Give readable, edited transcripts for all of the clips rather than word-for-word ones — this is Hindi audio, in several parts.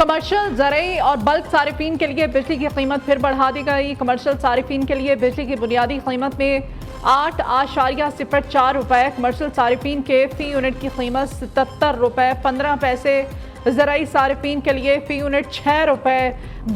कमर्शियल, ज़रई और बल्क सारिफीन के लिए बिजली की कीमत फिर बढ़ा दी गई। कमर्शियल सारिफीन के लिए बिजली की बुनियादी कीमत में 8.04 रुपये, कमर्शियल सारिफीन के फ़ी यूनिट की कीमत 77 रुपये 15 पैसे, ज़रई सारिफीन के लिए फ़ी यूनिट 6 रुपये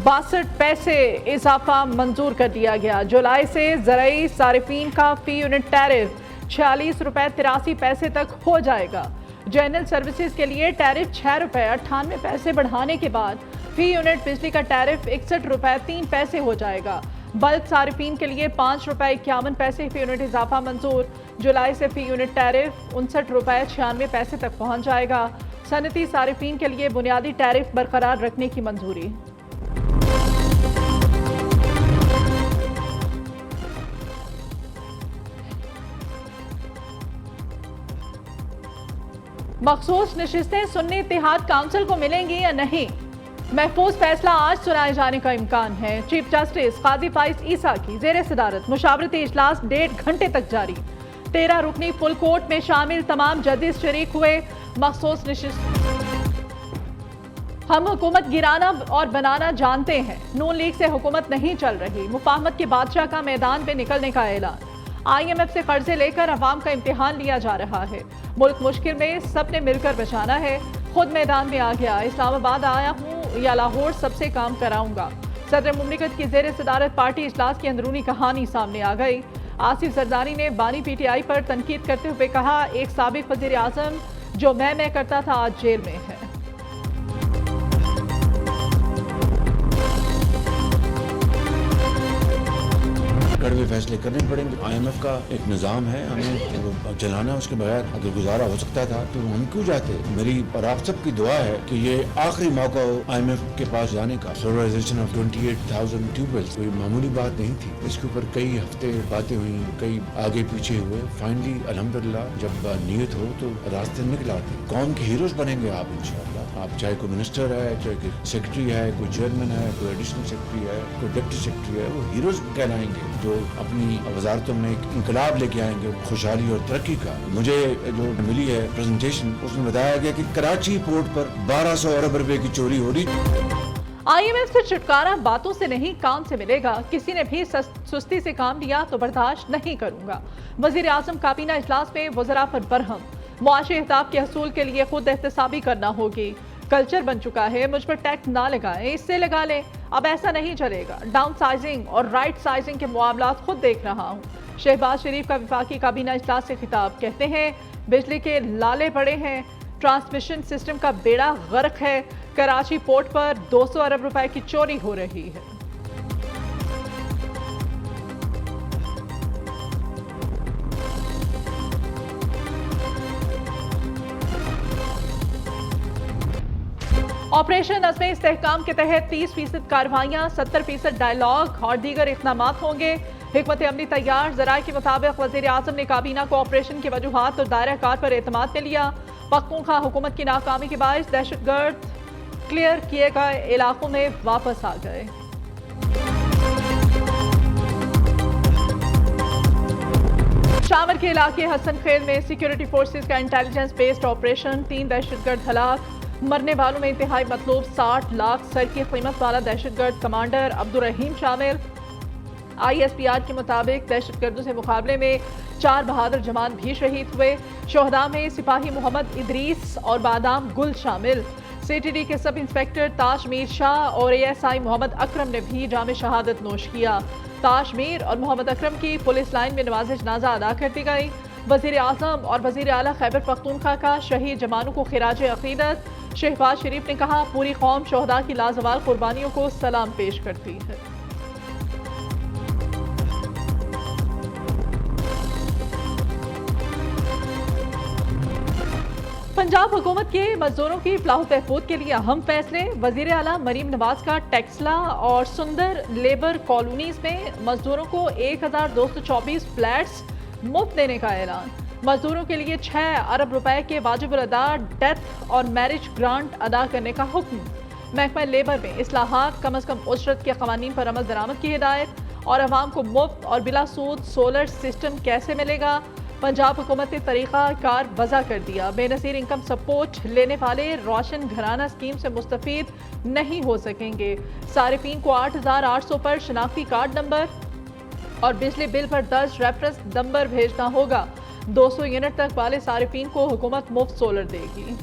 62 पैसे इजाफा मंजूर कर दिया गया। जुलाई से ज़रई सारिफीन का फ़ी यूनिट टैरिफ 46 रुपये 83 पैसे तक हो जाएगा। जनरल सर्विसेज के लिए टैरिफ 6 रुपये 98 पैसे बढ़ाने के बाद फी यूनिट बिजली का टैरिफ 61 रुपये 3 पैसे हो जाएगा। बल्क सारिफीन के लिए 5 रुपये 51 पैसे फी यूनिट इजाफा मंजूर। जुलाई से फी यूनिट टैरिफ 59 रुपये 96 पैसे तक पहुंच जाएगा। सनती सारिफीन के लिए बुनियादी टैरिफ बरकरार रखने की मंजूरी। मखसूस नशिस्तें सुन्नी इत्तेहाद काउंसिल को मिलेंगी या नहीं, महफूज फैसला आज सुनाए जाने का इम्कान है। चीफ जस्टिस काजी फाइज ईसा की जेर सदारत मुशावरती इजलास 1.5 घंटे तक जारी। 13 रुकनी फुल कोर्ट में शामिल तमाम जजेस शरीक हुए। मखसूस नशिस्त हम हुकूमत गिराना और बनाना जानते हैं, नून लीग से हुकूमत नहीं चल रही, मुफाहमत के बादशाह का मैदान पे निकलने का ऐलान। IMF से कर्जे लेकर अवाम का इम्तिहान लिया जा रहा है, मुल्क मुश्किल में सबने मिलकर बचाना है। खुद मैदान में आ गया, इस्लामाबाद आया हूँ या लाहौर सबसे काम कराऊंगा। सदर मुमलिकत की जेर सदारत पार्टी इजलास की अंदरूनी कहानी सामने आ गई। आसिफ जरदारी ने बानी PTI पर तनकीद करते हुए कहा, एक साबिक वज़ीर आज़म जो मैं करता था आज जेल में है। कड़वे फैसले करने पड़ेंगे। IMF का एक निज़ाम है, हमें चलाना, उसके बगैर अगर गुजारा हो सकता था तो हम क्यों जाते। मेरी और आप सबकी दुआ है कि ये आखिरी मौका हो IMF के पास जाने का। सोलराइजेशन ऑफ 28,000 ट्यूबवेल्स कोई मामूली बात नहीं थी, इसके ऊपर कई हफ्ते बातें हुई, कई आगे पीछे हुए। फाइनली अल्हम्दुलिल्लाह जब नीयत हो तो रास्ते निकल आते। कौम के हीरोज बनेंगे आप इंशाअल्लाह। आप चाहे कोई मिनिस्टर है, चाहे कोई सेक्रेटरी है, कोई चेयरमैन है, कोई एडिशनल सेक्रेटरी है, कोई डिप्टी सेक्रेटरी है, वो हीरोज कहलाएंगे जो अपनी वजारतों में एक इनकलाब लेके आएंगे, खुशहाली और तरक्की का। मुझे जो मिली है प्रेजेंटेशन, उसमें बताया गया कि कराची पोर्ट पर 1200 अरब रुपए की चोरी हो रही। IMF से छुटकारा बातों से नहीं काम से मिलेगा। किसी ने भी सुस्ती से काम लिया तो बर्दाश्त नहीं करूंगा। वजीर आजम काबीना इजलास में वज़रा पर बरहम, मुआशी अहदाफ के हसूल के लिए खुद एहतसाबी करना होगी। कल्चर बन चुका है, मुझ पर टैक्स ना लगाएं, इससे लगा लें, अब ऐसा नहीं चलेगा। डाउन साइजिंग और राइट साइजिंग के मामलात खुद देख रहा हूँ। शहबाज शरीफ का विफाकी काबीना इजलास से खिताब, कहते हैं बिजली के लाले पड़े हैं, ट्रांसमिशन सिस्टम का बेड़ा गर्क है। कराची पोर्ट पर 200 अरब रुपए की चोरी हो रही है। ऑपरेशन अज़्म इस्तेहकाम के तहत 30% कार्रवाइयाँ, 70% डायलॉग और दीगर इक़दामात होंगे। हिकमत अमली तैयार। ज़राए के मुताबिक वज़ीर आज़म ने काबीना को ऑपरेशन की वजूहात और दायरा कार पर एतमाद में लिया। पख्तूनख्वा हुकूमत की नाकामी के बायस दहशतगर्द क्लियर किए गए इलाकों में वापस आ गए। शामर के इलाके हसन खेल में सिक्योरिटी फोर्सेज का इंटेलिजेंस बेस्ड ऑपरेशन, 3 दहशतगर्द हलाक। मरने वालों में इंतहाई मतलूब 60 लाख सर की कीमत वाला दहशतगर्द कमांडर अब्दुल रहीम शामिल। ISPR के मुताबिक दहशतगर्दों से मुकाबले में 4 बहादुर जवान भी शहीद हुए। शोहदा में सिपाही मोहम्मद इदरीस और बादाम गुल शामिल। CTD के सब इंस्पेक्टर ताशमीर शाह और ASI मोहम्मद अकरम ने भी जाम शहादत नोश किया। ताशमीर और मोहम्मद अकरम की पुलिस लाइन में नमाज जनाजा अदा कर दी गई। वज़ीर आज़म और वज़ीर आला खैबर पख्तूनख्वा का शहीद जवानों को खिराज अकीदत। शहबाज शरीफ ने कहा, पूरी कौम शोहदा की लाजवाल कुर्बानियों को सलाम पेश करती है। पंजाब हुकूमत के मजदूरों की फलाह बहबूद के लिए अहम फैसले। वज़ीर आला मरीम नवाज का टेक्सला और सुंदर लेबर कॉलोनीज में मजदूरों को 1224 फ्लैट्स मुफ्त देने का ऐलान। मजदूरों के लिए 6 अरब रुपए के वाजिबुल अदा डेथ और मैरिज ग्रांट अदा करने का हुक्म। महकमा लेबर में इस्लाहात, कम अज़ कम उजरत के क़वानीन पर अमल दरामद की हिदायत और अवाम को मुफ्त और बिला सूद सोलर सिस्टम कैसे मिलेगा। पंजाब हुकूमत ने तरीका कार वज़ा कर दिया। बेनज़ीर इनकम सपोर्ट लेने वाले रोशन घराना स्कीम से मुस्तफ़ीद नहीं हो सकेंगे। सारिफीन को 8800 पर शनाख्ती कार्ड नंबर और बिजली बिल पर दर्ज रेफरेंस नंबर भेजना होगा। 200 यूनिट तक वाले सारिफीन को हुकूमत मुफ्त सोलर देगी।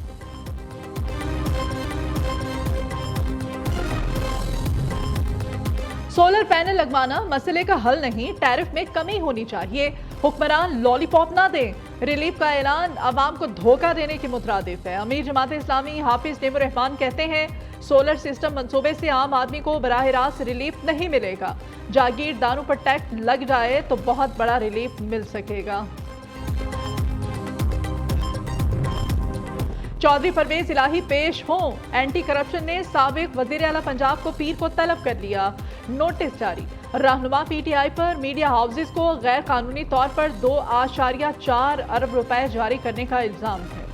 सोलर पैनल लगवाना मसले का हल नहीं, टैरिफ में कमी होनी चाहिए। हुक्मरान लॉलीपॉप ना दें। रिलीफ का ऐलान अवाम को धोखा देने की मुतरादिफ है। अमीर जमात इस्लामी हाफिज नेमुर रहमान कहते हैं सोलर सिस्टम मंसूबे से आम आदमी को बराह रास्त रिलीफ नहीं मिलेगा। जागीरदारों पर टैक्स लग जाए तो बहुत बड़ा रिलीफ मिल सकेगा। चौधरी परवेज इलाही पेश हों। एंटी करप्शन ने साबिक वजीर आला पंजाब को पीर को तलब कर लिया। नोटिस जारी। रहनुमा पीटीआई पर मीडिया हाउसेस को गैर कानूनी तौर पर 2.4 अरब रुपए जारी करने का इल्जाम है।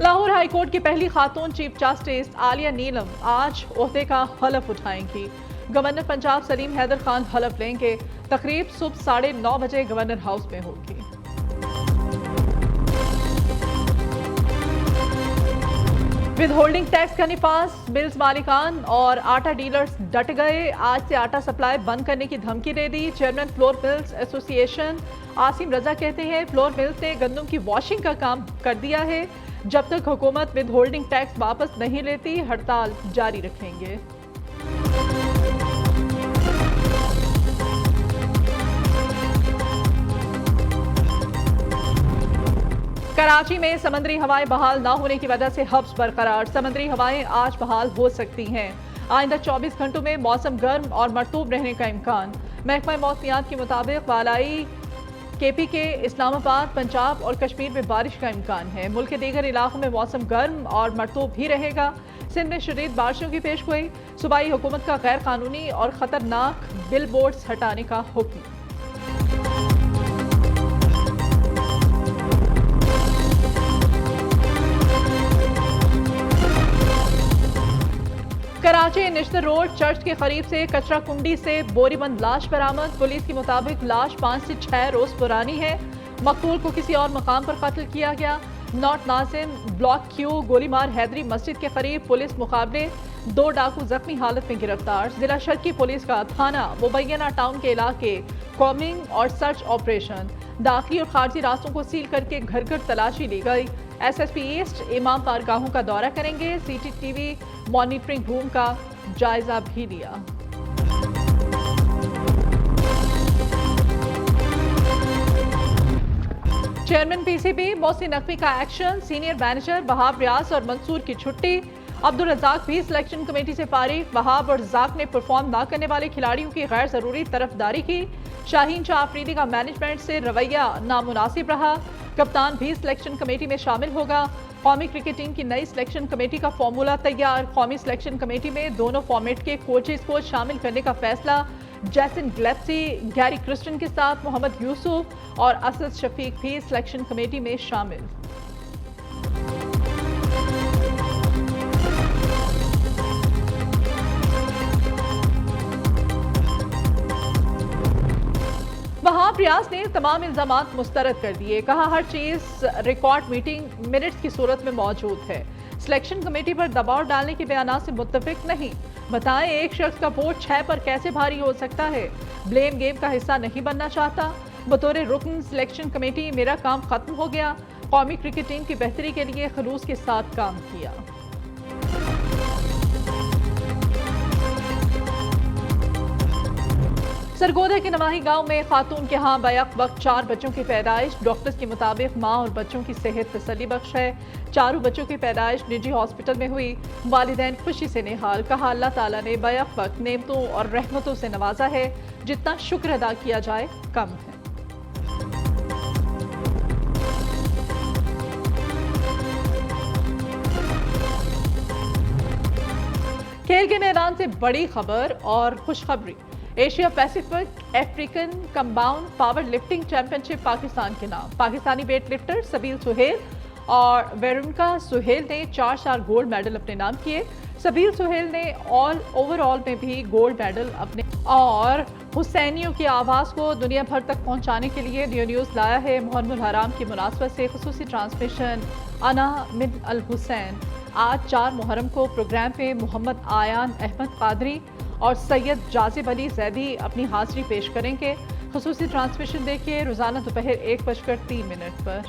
लाहौर हाईकोर्ट की पहली खातून चीफ जस्टिस आलिया नीलम आज ओहदे का हलफ उठाएंगी। गवर्नर पंजाब सलीम हैदर खान हलफ लेंगे। तकरीब सुबह 9:30 बजे गवर्नर हाउस में होगी। विद होल्डिंग टैक्स का निफास, मिल्स मालिकान और आटा डीलर्स डट गए। आज से आटा सप्लाई बंद करने की धमकी दे दी। Chairman flour mills association Asim Raza कहते हैं फ्लोर मिल्स ने गंदम की वॉशिंग का काम कर दिया है। जब तक हुकूमत विद होल्डिंग टैक्स वापस नहीं लेती हड़ताल जारी रखेंगे। कराची में समुद्री हवाएं बहाल न होने की वजह से हब्स बरकरार। समुद्री हवाएं आज बहाल हो सकती हैं। आइंदा 24 घंटों में मौसम गर्म और मरतूब रहने का इम्कान। महकमा मौसमियात के मुताबिक वालाई, KPK, इस्लामाबाद, पंजाब और कश्मीर में बारिश का इम्कान है। मुल्क के दीगर इलाकों में मौसम गर्म और मरतूब भी रहेगा। सिंध में शदीद बारिशों की पेशगोई। सूबाई हुकूमत का गैर कानूनी और खतरनाक बिल बोर्ड्स हटाने का हुक्म। कराची निश्तर रोड चर्च के करीब से कचरा कुंडी से बोरीबंद लाश बरामद। पुलिस के मुताबिक लाश 5 से 6 रोज पुरानी है। मकतूल को किसी और मकाम पर कत्ल किया गया। North Nazim block Q गोलीमार Hydari मस्जिद के करीब पुलिस मुकाबले। 2 डाकू जख्मी हालत में गिरफ्तार। जिला शर्की पुलिस का थाना मुबैना टाउन के इलाके कॉमिंग और सर्च ऑपरेशन। दाखिली और खारजी रास्तों को सील करके घर घर तलाशी ली गई। SSP ईस्ट इमाम बारगाहों का दौरा करेंगे। CCTV मॉनिटरिंग रूम का जायजा भी लिया। चेयरमैन PCB मोहसिन नकवी का action. Senior manager Wahab Riaz और मंसूर की छुट्टी। अब्दुल रज़ाक भी सिलेक्शन कमेटी से फारिग। वहाब और रज़ाक ने परफॉर्म ना करने वाले खिलाड़ियों की गैर जरूरी तरफदारी की। शाहीन शाह अफरीदी का मैनेजमेंट से रवैया नामुनासिब रहा। कप्तान भी सिलेक्शन कमेटी में शामिल होगा। कौमी क्रिकेट टीम की नई सिलेक्शन कमेटी का फॉर्मूला तैयार। कौमी सिलेक्शन कमेटी में दोनों फॉर्मेट के कोचेस को शामिल करने का फैसला। जैसन ग्लेप्सी, गैरी क्रिस्टन के साथ मोहम्मद यूसुफ और असद शफीक भी सिलेक्शन कमेटी में शामिल। वहाब रियाज ने तमाम इल्जामात मुस्तरद कर दिए। कहा हर चीज रिकॉर्ड मीटिंग मिनट्स की सूरत में मौजूद है। सिलेक्शन कमेटी पर दबाव डालने के बयान से मुत्तफिक नहीं। बताएं एक शख्स का वोट 6 पर कैसे भारी हो सकता है। ब्लेम गेम का हिस्सा नहीं बनना चाहता। बतौर रुकन सिलेक्शन कमेटी मेरा काम खत्म हो गया। कौमी क्रिकेट टीम की बेहतरी के लिए खलूस के साथ काम किया। सरगोदा के नवाही गांव में खातून के यहाँ बैक वक्त 4 बच्चों की पैदाइश। डॉक्टर्स के मुताबिक मां और बच्चों की सेहत तसल्ली बख्श है। चारों बच्चों की पैदाइश निजी हॉस्पिटल में हुई। वालिदैन खुशी से निहाल। कहा अल्लाह ताला ने बैक वक्त नेमतों और रहमतों से नवाजा है। जितना शुक्र अदा किया जाए कम है। खेल के मैदान से बड़ी खबर और खुशखबरी। Asia Pacific African compound power lifting championship Pakistan के नाम। पाकिस्तानी वेट लिफ्टर सबील सुहेल और वेरुनका सुहेल ने 4 गोल्ड मेडल अपने नाम किए। सबील सुहेल ने ओवरऑल में भी गोल्ड मेडल अपने और हुसैनियों की आवाज़ को दुनिया भर तक पहुंचाने के लिए न्यू न्यूज़ लाया है मुहर्रम हराम की मुनासबत से खुसूसी ट्रांसमिशन अना मिन अल हुसैन। आज 4 मुहर्रम को प्रोग्राम पे मोहम्मद आयान अहमद कादरी और सैयद जाजिब अली जैदी अपनी हाजिरी पेश करेंगे। खुसूसी ट्रांसमिशन देखिए रोज़ाना दोपहर 1:03 पर।